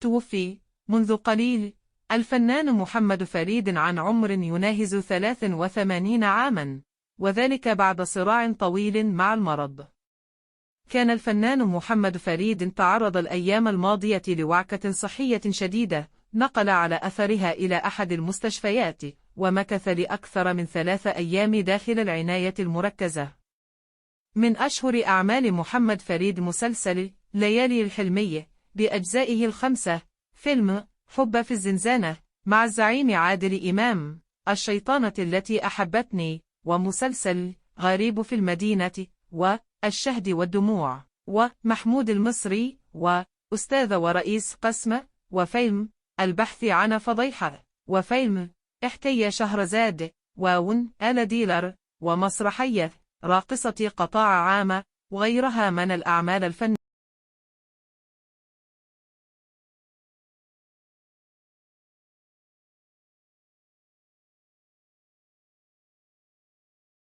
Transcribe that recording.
توفي منذ قليل الفنان محمد فريد عن عمر يناهز 83 عاماً، وذلك بعد صراع طويل مع المرض. كان الفنان محمد فريد تعرض الأيام الماضية لوعكة صحية شديدة نقل على أثرها إلى أحد المستشفيات، ومكث لأكثر من 3 أيام داخل العناية المركزة. من أشهر أعمال محمد فريد مسلسل ليالي الحلمية بأجزائه ال5، فيلم حب في الزنزانة مع الزعيم عادل إمام، الشيطانة التي أحبتني، ومسلسل غريب في المدينة، والشهد والدموع، ومحمود المصري، وأستاذ ورئيس قسم، وفيلم البحث عن فضيحة، وفيلم احكي شهرزاد، آل ديلر، ومسرحية راقصة قطاع عام، وغيرها من الأعمال الفنية.